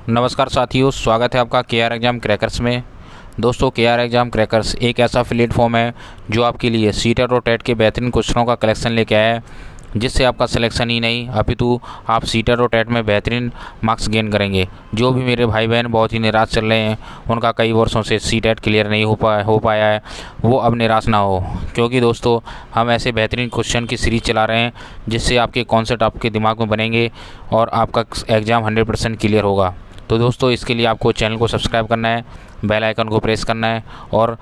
नमस्कार साथियों, स्वागत है आपका केआर एग्ज़ाम क्रैकर्स में। दोस्तों, केआर एग्ज़ाम क्रैकर्स एक ऐसा प्लेटफॉर्म है जो आपके लिए सीटेट और टेट के बेहतरीन क्वेश्चनों का कलेक्शन लेके आया है, जिससे आपका सिलेक्शन ही नहीं अपितु आप सीटेट और टेट में बेहतरीन मार्क्स गेन करेंगे। जो भी मेरे भाई बहन बहुत ही निराश चल रहे हैं, उनका कई वर्षों से सीटेट क्लियर नहीं हो पाया है, वो अब निराश ना हो, क्योंकि दोस्तों हम ऐसे बेहतरीन क्वेश्चन की सीरीज़ चला रहे हैं जिससे आपके कॉन्सेप्ट आपके दिमाग में बनेंगे और आपका एग्ज़ाम 100% क्लियर होगा। तो दोस्तों, इसके लिए आपको चैनल को सब्सक्राइब करना है, बेल आइकन को प्रेस करना है और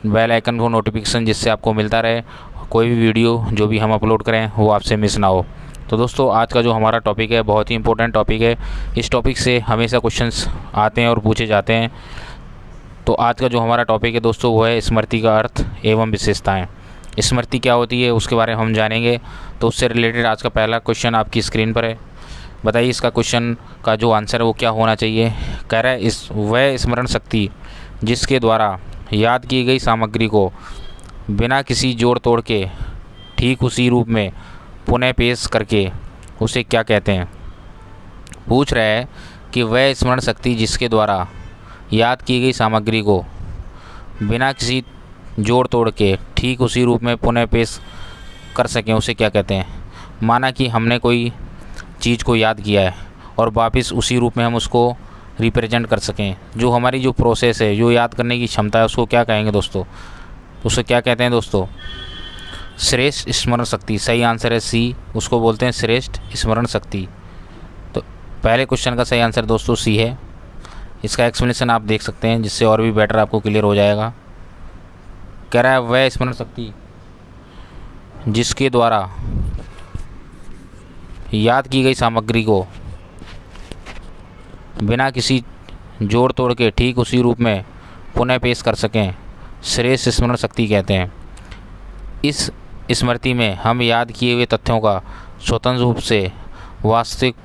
बेल आइकन को नोटिफिकेशन जिससे आपको मिलता रहे, कोई भी वीडियो जो भी हम अपलोड करें वो आपसे मिस ना हो। तो दोस्तों, आज का जो हमारा टॉपिक है बहुत ही इंपॉर्टेंट टॉपिक है। इस टॉपिक से हमेशा क्वेश्चंस आते हैं और पूछे जाते हैं। तो आज का जो हमारा टॉपिक है दोस्तों वो है स्मृति का अर्थ एवं विशेषताएँ। स्मृति क्या होती है उसके बारे में हम जानेंगे। तो उससे रिलेटेड आज का पहला क्वेश्चन आपकी स्क्रीन पर है। बताइए इसका क्वेश्चन का जो आंसर है वो क्या होना चाहिए। कह रहा है वह स्मरण शक्ति जिसके द्वारा याद की गई सामग्री को बिना किसी जोड़ तोड़ के ठीक उसी रूप में पुनः पेश करके उसे क्या कहते हैं। पूछ रहा है कि वह स्मरण शक्ति जिसके द्वारा याद की गई सामग्री को बिना किसी जोड़ तोड़ के ठीक उसी रूप में पुनः पेश कर सकें उसे क्या कहते हैं। माना कि हमने कोई चीज़ को याद किया है और वापस उसी रूप में हम उसको रिप्रेजेंट कर सकें, जो हमारी जो प्रोसेस है, जो याद करने की क्षमता है, उसको क्या कहेंगे दोस्तों। उसे क्या कहते हैं दोस्तों? श्रेष्ठ स्मरण शक्ति। सही आंसर है सी, उसको बोलते हैं श्रेष्ठ स्मरण शक्ति। तो पहले क्वेश्चन का सही आंसर दोस्तों सी है। इसका एक्सप्लेनेशन आप देख सकते हैं जिससे और भी बेटर आपको क्लियर हो जाएगा। कह रहा है वह स्मरण शक्ति जिसके द्वारा याद की गई सामग्री को बिना किसी जोड़ तोड़ के ठीक उसी रूप में पुनः पेश कर सकें, श्रेष्ठ स्मरण शक्ति कहते हैं। इस स्मृति में हम याद किए हुए तथ्यों का स्वतंत्र रूप से वास्तविक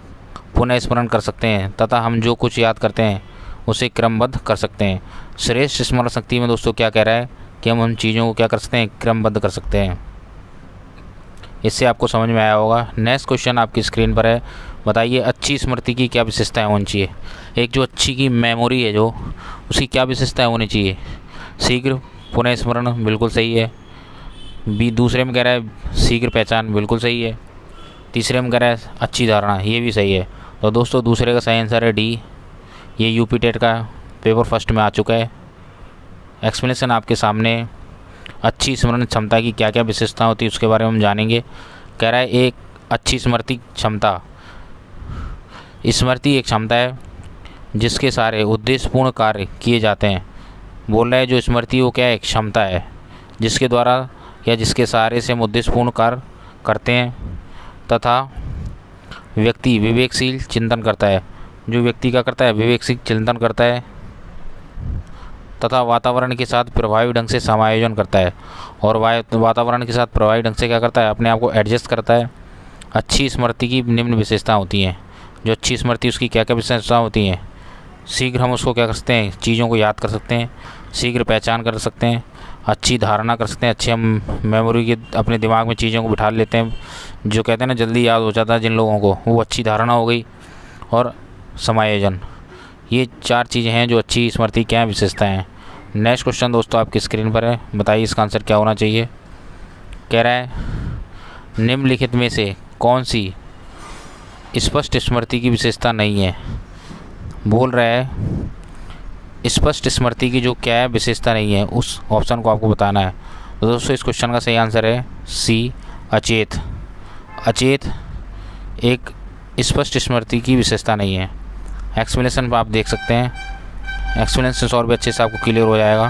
पुनः स्मरण कर सकते हैं तथा हम जो कुछ याद करते हैं उसे क्रमबद्ध कर सकते हैं। श्रेष्ठ स्मरण शक्ति में दोस्तों क्या कह रहा है कि हम उन चीज़ों को क्या कर सकते हैं, क्रमबद्ध कर सकते हैं। इससे आपको समझ में आया होगा। नेक्स्ट क्वेश्चन आपकी स्क्रीन पर है। बताइए अच्छी स्मृति की क्या विशेषताएं होनी चाहिए। एक जो अच्छी की मेमोरी है, जो उसकी क्या विशेषताएं होनी चाहिए। शीघ्र पुनः स्मरण, बिल्कुल सही है। दूसरे में कह रहा है शीघ्र पहचान, बिल्कुल सही है। तीसरे में कह रहा है अच्छी धारणा, ये भी सही है। तो दोस्तों दूसरे का सही आंसर है डी। ये यूपी टेट का पेपर फर्स्ट में आ चुका है। एक्सप्लेनेशन आपके सामने। अच्छी स्मरण क्षमता की क्या क्या विशेषता होती है उसके बारे में हम जानेंगे। कह रहा है एक अच्छी स्मृति क्षमता, स्मृति एक क्षमता है जिसके सारे उद्देश्यपूर्ण कार्य किए जाते हैं। बोल रहा है जो स्मृति वो क्या है, क्षमता है जिसके द्वारा या जिसके सहारे से हम उद्देश्यपूर्ण कार्य करते हैं तथा व्यक्ति विवेकशील चिंतन करता है। जो व्यक्ति क्या करता है, विवेकशील चिंतन करता है तथा वातावरण के साथ प्रभावी ढंग से समायोजन करता है और वातावरण के साथ प्रभावी ढंग से क्या करता है, अपने आप को एडजस्ट करता है। अच्छी स्मृति की निम्न विशेषता होती हैं। जो अच्छी स्मृति उसकी क्या क्या विशेषता होती हैं। शीघ्र हम उसको क्या कर सकते हैं, चीज़ों को याद कर सकते हैं। शीघ्र पहचान कर सकते हैं। अच्छी धारणा कर सकते हैं। अच्छी हम मेमोरी के अपने दिमाग में चीज़ों को बिठा लेते हैं। जो कहते हैं ना जल्दी याद हो जाता है जिन लोगों को, वो अच्छी धारणा हो गई। और समायोजन, ये चार चीज़ें हैं जो अच्छी स्मृति क्या विशेषताएँ हैं। नेक्स्ट क्वेश्चन दोस्तों आपकी स्क्रीन पर है। बताइए इसका आंसर क्या होना चाहिए। कह रहा है निम्नलिखित में से कौन सी स्पष्ट स्मृति की विशेषता नहीं है। बोल रहा है स्पष्ट स्मृति की जो क्या है विशेषता नहीं है, उस ऑप्शन को आपको बताना है। तो दोस्तों इस क्वेश्चन का सही आंसर है सी, अचेत। अचेत एक स्पष्ट स्मृति की विशेषता नहीं है। एक्सप्लेनेशन आप देख सकते हैं। एक्सप्लेनेशन और भी अच्छे से आपको क्लियर हो जाएगा।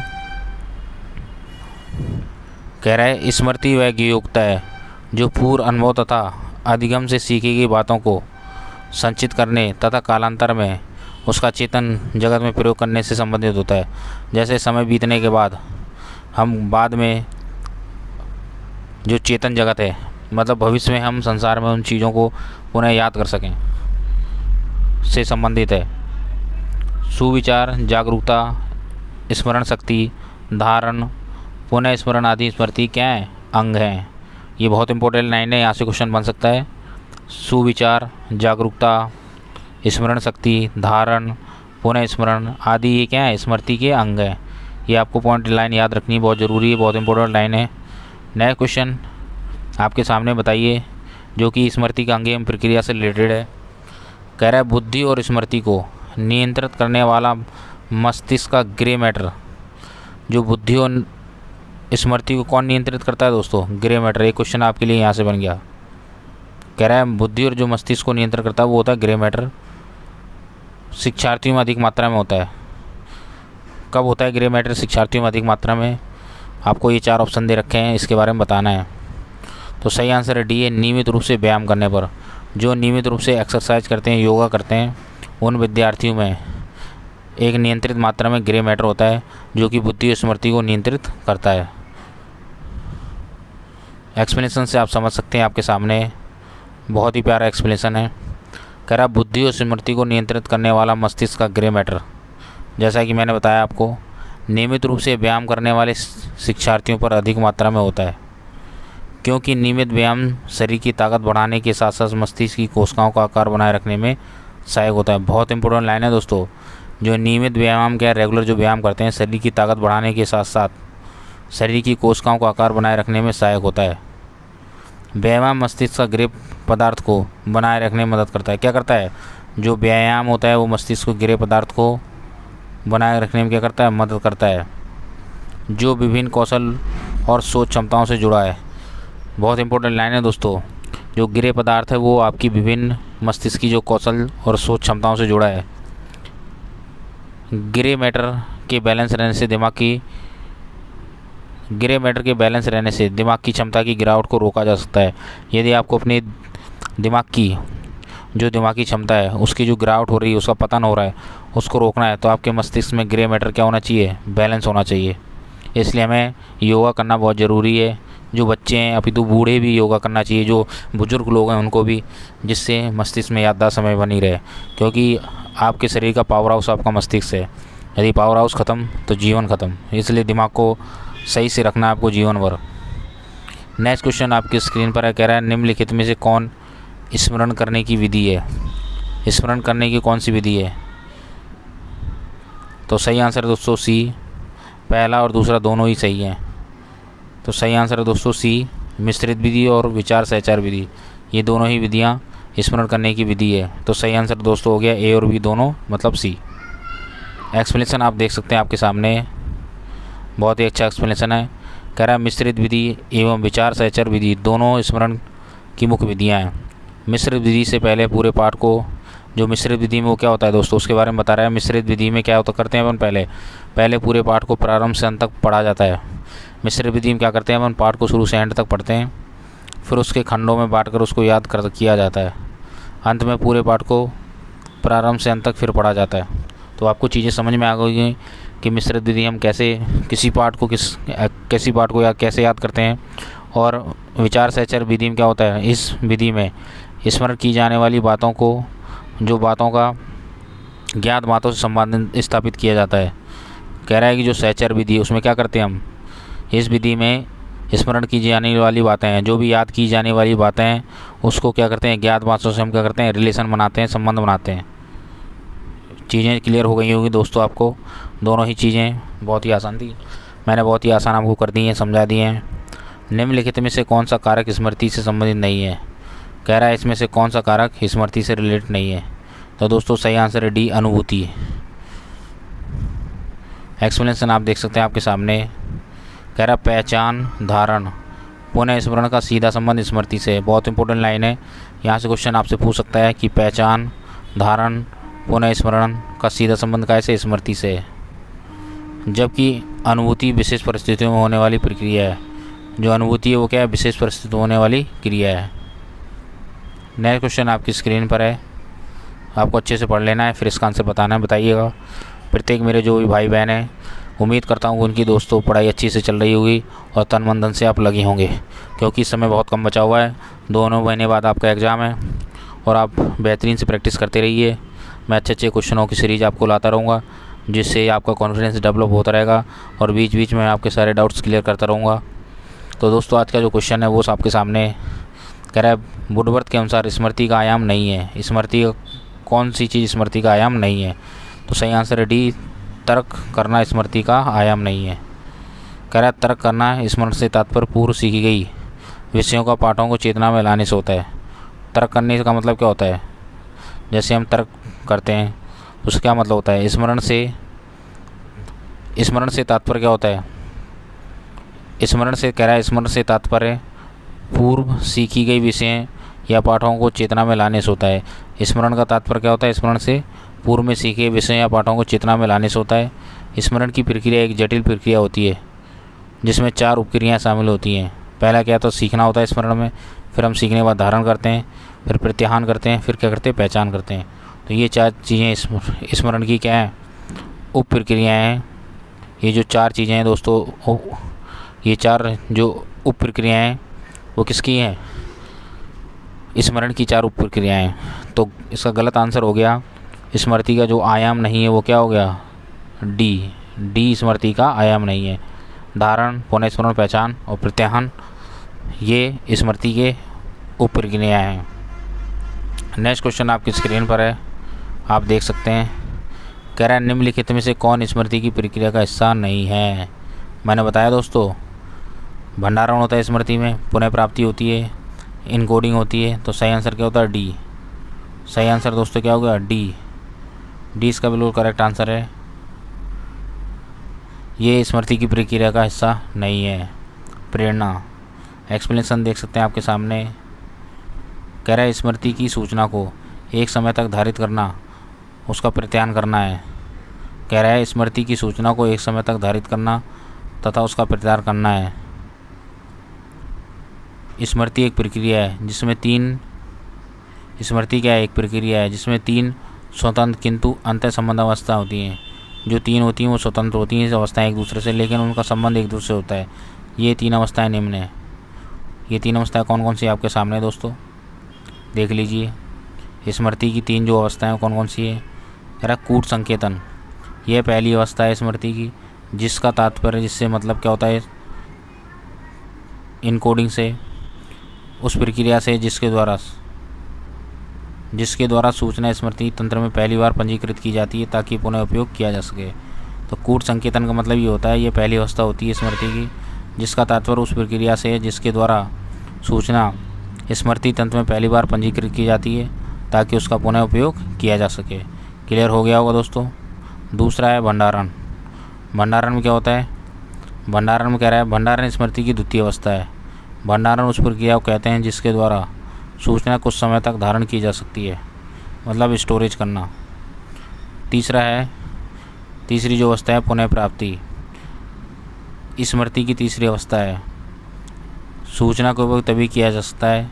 कह रहा है स्मृति वह ज्ञेयोक्ता है जो पूर्व अनुभव तथा अधिगम से सीखी गई बातों को संचित करने तथा कालांतर में उसका चेतन जगत में प्रयोग करने से संबंधित होता है। जैसे समय बीतने के बाद हम बाद में जो चेतन जगत है, मतलब भविष्य में हम संसार में उन चीज़ों को पुनः याद कर सकें, से संबंधित है। सुविचार, जागरूकता, स्मरण शक्ति, धारण, पुनः स्मरण आदि स्मृति क्या है, अंग हैं। ये बहुत इंपॉर्टेंट लाइन है, यहाँ से क्वेश्चन बन सकता है। सुविचार, जागरूकता, स्मरण शक्ति, धारण, पुनः स्मरण आदि ये क्या है, स्मृति के अंग है। ये आपको पॉइंट लाइन याद रखनी बहुत ज़रूरी है, बहुत इंपॉर्टेंट लाइन है। नया क्वेश्चन आपके सामने बताइए जो कि स्मृति का अंग एवं प्रक्रिया से रिलेटेड है। कह रहा है बुद्धि और स्मृति को नियंत्रित करने वाला मस्तिष्क का ग्रे मैटर। जो बुद्धि और स्मृति को कौन नियंत्रित करता है दोस्तों, ग्रे मैटर। एक क्वेश्चन आपके लिए यहाँ से बन गया। कह रहा है बुद्धि और जो मस्तिष्क को नियंत्रण करता है वो होता है ग्रे मैटर। शिक्षार्थियों में अधिक मात्रा में होता है। कब होता है ग्रे मैटर शिक्षार्थियों में अधिक मात्रा में? आपको ये 4 ऑप्शन दे रखे हैं, इसके बारे में बताना है। तो सही आंसर है डी है, नियमित रूप से व्यायाम करने पर। जो नियमित रूप से एक्सरसाइज करते हैं, योगा करते हैं, उन विद्यार्थियों में एक नियंत्रित मात्रा में ग्रे मैटर होता है जो कि बुद्धि और स्मृति को नियंत्रित करता है। एक्सप्लेनेशन से आप समझ सकते हैं, आपके सामने बहुत ही प्यारा एक्सप्लेनेशन है। कह रहा बुद्धि और स्मृति को नियंत्रित करने वाला मस्तिष्क का ग्रे मैटर, जैसा कि मैंने बताया आपको, नियमित रूप से व्यायाम करने वाले शिक्षार्थियों पर अधिक मात्रा में होता है, क्योंकि नियमित व्यायाम शरीर की ताकत बढ़ाने के साथ साथ मस्तिष्क की कोशिकाओं का आकार बनाए रखने में सहायक होता है। बहुत इंपॉर्टेंट लाइन है दोस्तों। जो नियमित व्यायाम क्या, रेगुलर जो व्यायाम करते हैं, शरीर की ताकत बढ़ाने के साथ साथ शरीर की कोशिकाओं का आकार बनाए रखने में सहायक होता है। व्यायाम मस्तिष्क का ग्रे पदार्थ को बनाए रखने में मदद करता है। क्या करता है? जो व्यायाम होता है वो मस्तिष्क को ग्रे पदार्थ को बनाए रखने में क्या करता है, मदद करता है, जो विभिन्न कौशल और सोच क्षमताओं से जुड़ा है। बहुत इंपॉर्टेंट लाइन है दोस्तों। जो ग्रे पदार्थ है वो आपकी विभिन्न मस्तिष्क की जो कौशल और सोच क्षमताओं से जुड़ा है। ग्रे मैटर के बैलेंस रहने से दिमाग की क्षमता की गिरावट को रोका जा सकता है। यदि आपको अपने दिमाग की जो दिमागी क्षमता है उसकी जो गिरावट हो रही है, उसका पतन हो रहा है, उसको रोकना है तो आपके मस्तिष्क में ग्रे मैटर क्या होना चाहिए, बैलेंस होना चाहिए। इसलिए हमें योगा करना बहुत ज़रूरी है। जो बच्चे हैं, अभी तो बूढ़े भी योगा करना चाहिए, जो बुजुर्ग लोग हैं उनको भी, जिससे मस्तिष्क में याददाश्त हमें बनी रहे। क्योंकि आपके शरीर का पावर हाउस आपका मस्तिष्क है। यदि पावर हाउस ख़त्म तो जीवन ख़त्म। इसलिए दिमाग को सही से रखना है आपको जीवन भर। नेक्स्ट क्वेश्चन आपकी स्क्रीन पर है। कह रहा है निम्नलिखित में से कौन स्मरण करने की विधि है? स्मरण करने की कौन सी विधि है? तो सही आंसर है दोस्तों सी। पहला और दूसरा दोनों ही सही हैं। तो सही आंसर है दोस्तों सी, मिश्रित विधि और विचार सहचार विधि। ये दोनों ही विधियाँ स्मरण करने की विधि है। तो सही आंसर दोस्तों हो गया ए और बी दोनों, मतलब सी। एक्सप्लेनेशन आप देख सकते हैं आपके सामने, बहुत ही अच्छा एक्सप्लेनेशन है। कह रहा है मिश्रित विधि एवं विचार सहचर विधि दोनों स्मरण की मुख्य विधियाँ हैं। मिश्रित विधि से पहले पूरे पाठ को, जो मिश्रित विधि में वो क्या होता है दोस्तों उसके बारे में बता रहा है। मिश्रित विधि में क्या होता करते हैं अपन, पहले पूरे पाठ को प्रारंभ से अंत तक पढ़ा जाता है। मिश्रित विधि में क्या करते हैं अपन, पाठ को शुरू से एंड तक पढ़ते हैं, फिर उसके खंडों में बांटकर उसको याद किया जाता है। अंत में पूरे पाठ को प्रारंभ से अंत तक फिर पढ़ा जाता है। तो आपको चीज़ें समझ में आ गई कि मिश्रित विधि हम कैसे किसी पाठ को कैसे याद करते हैं। और विचार सहचर विधि में क्या होता है, इस विधि में स्मरण की जाने वाली बातों को, जो बातों का ज्ञात बातों से संबंध स्थापित किया जाता है। कह रहा है कि जो सहचर विधि है उसमें क्या करते हैं हम, इस विधि में स्मरण की जाने वाली बातें हैं, जो भी याद की जाने वाली बातें हैं उसको क्या करते हैं, ज्ञात बातों से हम क्या करते हैं, रिलेशन बनाते हैं, संबंध बनाते हैं। चीज़ें क्लियर हो गई होंगी दोस्तों आपको। दोनों ही चीज़ें बहुत ही आसान थी, मैंने बहुत ही आसान आपको कर दी हैं, समझा दी हैं। निम्नलिखित में से कौन सा कारक स्मृति से संबंधित नहीं है? कह रहा है इसमें से कौन सा कारक स्मृति से रिलेट नहीं है? तो दोस्तों सही आंसर है डी, अनुभूति। एक्सप्लेनेशन आप देख सकते हैं आपके सामने। कह रहा पहचान, धारण, पुनः स्मरण का सीधा संबंध स्मृति से। बहुत इंपॉर्टेंट लाइन है, यहाँ से क्वेश्चन आपसे पूछ सकता है कि पहचान, धारण, पुनः स्मरण का सीधा संबंध कैसे स्मृति से है, जबकि अनुभूति विशेष परिस्थितियों में होने वाली प्रक्रिया है। जो अनुभूति है वो क्या है, विशेष परिस्थिति होने वाली क्रिया है। नेक्स्ट क्वेश्चन आपकी स्क्रीन पर है, आपको अच्छे से पढ़ लेना है, फिर इसका आंसर बताना है, बताइएगा। प्रत्येक मेरे जो भी भाई बहन हैं, उम्मीद करता हूँ उनकी दोस्तों पढ़ाई अच्छी से चल रही होगी और तन मन धन से आप लगे होंगे, क्योंकि समय बहुत कम बचा हुआ है। 2 महीने बाद आपका एग्ज़ाम है और आप बेहतरीन से प्रैक्टिस करते रहिए। मैं अच्छे क्वेश्चनों की सीरीज़ आपको लाता रहूँगा, जिससे आपका कॉन्फिडेंस डेवलप होता रहेगा और बीच बीच में आपके सारे डाउट्स क्लियर करता रहूँगा। तो दोस्तों आज का जो क्वेश्चन है वो आपके सामने कह रहा है वुडवर्थ के अनुसार स्मृति का आयाम नहीं है। स्मृति कौन सी चीज़ स्मृति का आयाम नहीं है? तो सही आंसर है डी, तर्क करना स्मृति का आयाम नहीं है। कह रहा है तर्क करना स्मरण से तात्पर्य पूर्व सीखी गई विषयों का पाठों को चेतना में लाने से होता है। तर्क करने का मतलब क्या होता है? जैसे हम तर्क करते हैं तो उसका क्या मतलब होता है? स्मरण से तात्पर्य क्या होता है? स्मरण से कह रहा है स्मरण से तात्पर्य पूर्व सीखी गई विषय या पाठों को चेतना में लाने से होता है। स्मरण का तात्पर्य क्या होता है? स्मरण से पूर्व में सीखे विषय या पाठों को चेतना में लाने से होता है। स्मरण की प्रक्रिया एक जटिल प्रक्रिया होती है जिसमें 4 उपक्रियाएं शामिल होती हैं। पहला क्या तो सीखना होता है स्मरण में, फिर हम सीखने के बाद धारण करते हैं, फिर प्रत्याहान करते हैं, फिर क्या करते हैं? पहचान करते हैं। तो ये 4 चीज़ें स्मरण की क्या है? उप प्रक्रियाएँ हैं। ये जो 4 चीज़ें हैं दोस्तों, ये 4 जो उप प्रक्रियाएँ हैं वो किसकी हैं? स्मरण की 4 उप प्रक्रियाएँ हैं। तो इसका गलत आंसर हो गया स्मृति का जो आयाम नहीं है वो क्या हो गया? डी स्मृति का आयाम नहीं है। धारण, पुनः स्मरण, पहचान और प्रत्याहान ये स्मृति के उप प्रक्रियाएँ हैं। नेक्स्ट क्वेश्चन आपकी स्क्रीन पर है, आप देख सकते हैं। कह रहा है निम्नलिखित में से कौन स्मृति की प्रक्रिया का हिस्सा नहीं है? मैंने बताया दोस्तों, भंडारण होता है स्मृति में, पुनः प्राप्ति होती है, इनकोडिंग होती है। तो सही आंसर क्या होता है? डी। सही आंसर दोस्तों क्या होगा? डी इसका बिल्कुल करेक्ट आंसर है। ये स्मृति की प्रक्रिया का हिस्सा नहीं है। प्रेरणा, एक्सप्लेनेशन देख सकते हैं आपके सामने। कह रहा है स्मृति की सूचना को एक समय तक धारित करना, उसका प्रत्याहान करना है। कह रहा है स्मृति की सूचना को एक समय तक धारित करना तथा उसका प्रत्याहान करना है। स्मृति एक प्रक्रिया है जिसमें 3 स्मृति क्या है? एक प्रक्रिया है जिसमें 3 स्वतंत्र किंतु अंतर संबंध अवस्था होती हैं। जो 3 होती हैं वो स्वतंत्र होती हैं अवस्थाएं एक दूसरे से, लेकिन उनका संबंध एक दूसरे से होता है। ये 3 अवस्थाएं निम्न हैं। ये 3 अवस्थाएं कौन कौन सी आपके सामने है दोस्तों? देख लीजिए। स्मृति की 3 जो अवस्थाएं कौन कौन सी है? कह रहा कूट संकेतन, यह पहली अवस्था है स्मृति की, जिसका तात्पर्य, जिससे मतलब क्या होता है? इनकोडिंग से, उस प्रक्रिया से जिसके द्वारा सूचना स्मृति तंत्र में पहली बार पंजीकृत की जाती है ताकि पुनः उपयोग किया जा सके। तो कूट संकेतन का मतलब ये होता है, ये पहली अवस्था होती है स्मृति की, जिसका तात्पर्य उस प्रक्रिया से है जिसके द्वारा सूचना स्मृति तंत्र में पहली बार पंजीकृत की जाती है ताकि उसका पुनः उपयोग किया जा सके। क्लियर हो गया होगा दोस्तों। दूसरा है भंडारण। भंडारण में क्या होता है? भंडारण में कह रहा है भंडारण स्मृति की द्वितीय अवस्था है। भंडारण उस प्रक्रिया को कहते हैं जिसके द्वारा सूचना कुछ समय तक धारण की जा सकती है, मतलब स्टोरेज करना। तीसरी जो अवस्था है पुनः प्राप्ति, स्मृति की तीसरी अवस्था है। सूचना का उपयोग तभी किया जा सकता है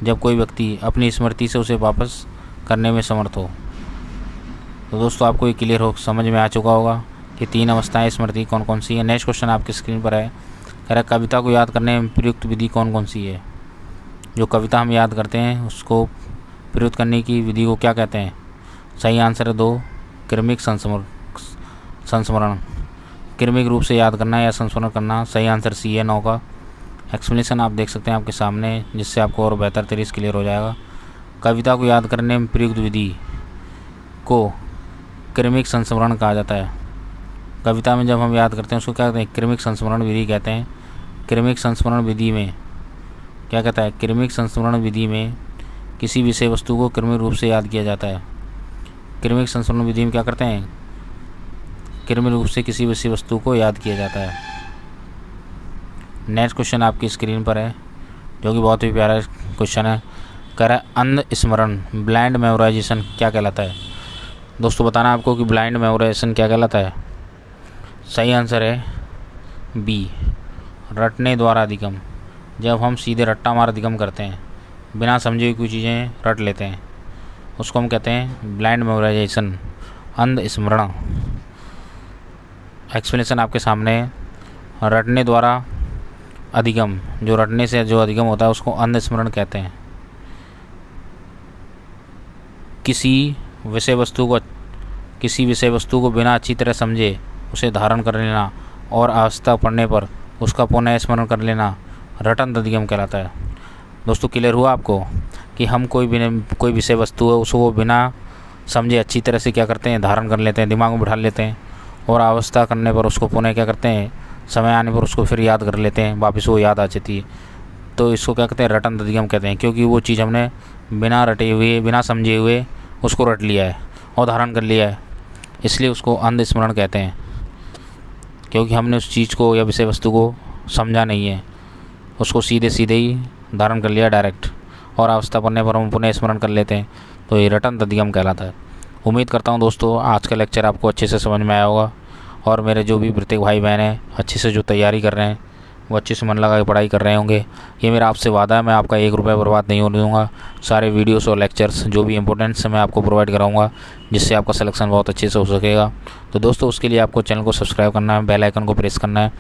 जब कोई व्यक्ति अपनी स्मृति से उसे वापस करने में समर्थ हो। तो दोस्तों आपको ये क्लियर हो, समझ में आ चुका होगा कि 3 अवस्थाएं स्मृति कौन कौन सी है। नेक्स्ट क्वेश्चन आपकी स्क्रीन पर है। कह रहा कविता को याद करने में प्रयुक्त विधि कौन कौन सी है? जो कविता हम याद करते हैं उसको प्रयुक्त करने की विधि को क्या कहते हैं? सही आंसर है 2, क्रमिक संस्मरण। क्रमिक रूप से याद करना या संस्मरण करना। सही आंसर सी है 9 का। एक्सप्लेनेशन आप देख सकते हैं आपके सामने, जिससे आपको और बेहतर तरीके से क्लियर हो जाएगा। कविता को याद करने में प्रयुक्त विधि को क्रमिक संस्मरण कहा जाता है। कविता में जब हम याद करते हैं उसको क्या कहते हैं? क्रमिक संस्मरण विधि कहते हैं। क्रमिक संस्मरण विधि में क्या कहता है? क्रमिक संस्मरण विधि में किसी विषय वस्तु को क्रमिक रूप से याद किया जाता है। क्रमिक संस्मरण विधि में क्या करते हैं? क्रमिक रूप से किसी विषय वस्तु को याद किया जाता है। नेक्स्ट क्वेश्चन आपकी स्क्रीन पर है, जो कि बहुत ही प्यारा क्वेश्चन है। कह रहा है अंध स्मरण, ब्लाइंड मेमोराइजेशन क्या कहलाता है? दोस्तों बताना आपको कि ब्लाइंड मेमोराइजेशन क्या कहलाता है। सही आंसर है बी, रटने द्वारा अधिगम। जब हम सीधे रट्टा मार अधिगम करते हैं, बिना समझे हुई कोई चीज़ें रट लेते हैं, उसको हम कहते हैं ब्लाइंड मेमोराइजेशन, अंध स्मरण। एक्सप्लेनेशन आपके सामने है। रटने द्वारा अधिगम, जो रटने से जो अधिगम होता है उसको अंध स्मरण कहते हैं। किसी विषय वस्तु को बिना अच्छी तरह समझे उसे धारण कर लेना और आवश्यकता पड़ने पर उसका पुनः स्मरण कर लेना रटन अधिगम कहलाता है। दोस्तों क्लियर हुआ आपको कि हम कोई विषय वस्तु है उसको बिना समझे अच्छी तरह से क्या करते हैं, धारण कर लेते हैं, दिमाग में बिठा लेते हैं और अवस्था करने पर उसको पुनः क्या करते हैं, समय आने पर उसको फिर याद कर लेते हैं, वापस वो याद आ जाती है। तो इसको क्या कहते हैं, रटन तदिगम कहते हैं, क्योंकि वो चीज़ हमने बिना रटे हुए, बिना समझे हुए उसको रट लिया है और धारण कर लिया है, इसलिए उसको अंध स्मरण कहते हैं, क्योंकि हमने उस चीज़ को या विषय वस्तु को समझा नहीं है, उसको सीधे सीधे ही धारण कर लिया डायरेक्ट, और अवस्था पड़ने पर हम पुनः स्मरण कर लेते हैं। तो ये रटन तदिगम कहलाता है। उम्मीद करता हूँ दोस्तों आज का लेक्चर आपको अच्छे से समझ में आया होगा, और मेरे जो भी प्रत्येक भाई बहन हैं अच्छे से जो तैयारी कर रहे हैं वो अच्छे से मन लगा के पढ़ाई कर रहे होंगे। ये मेरा आपसे वादा है, मैं आपका 1 रुपया बर्बाद नहीं होने दूँगा। सारे वीडियोस और लेक्चर्स जो भी इंपॉर्टेंट्स मैं आपको प्रोवाइड कराऊंगा, जिससे आपका सिलेक्शन बहुत अच्छे से हो सकेगा। तो दोस्तों उसके लिए आपको चैनल को सब्सक्राइब करना है, बेल आइकन को प्रेस करना है।